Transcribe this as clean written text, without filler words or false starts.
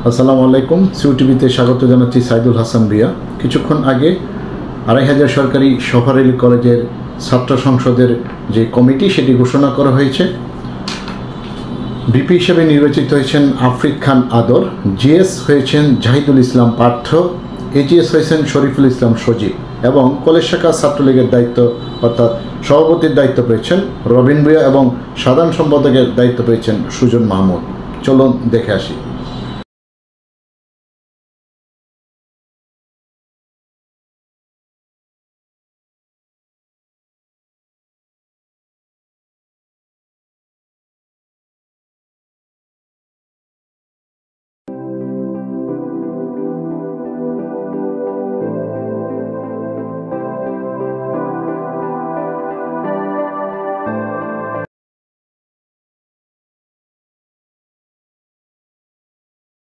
আসসালামু আলাইকুম। সিউটিভিতে স্বাগত জানাচ্ছি সাইদুল হাসান রিয়া। কিছুক্ষণ আগে ২৫০০ সরকারি সফর আলী কলেজের ছাত্র সংসদের যে কমিটি সেটি ঘোষণা করা হয়েছে। ভিপি হিসেবে নির্বাচিত হয়েছেন আফ্রিক খান আদর, জিএস হয়েছেন জাহিদুল ইসলাম পার্থ, এজিএস হয়েছেন শরীফুল ইসলাম সজীব এবং কলেজ শাখা ছাত্রলীগের দায়িত্ব অর্থাৎ সভাপতির দায়িত্ব পেয়েছেন রবিন ভুঁইয়া এবং সাধারণ সম্পাদকের দায়িত্ব পেয়েছেন সুজন মাহমুদ। চলুন দেখে আসি।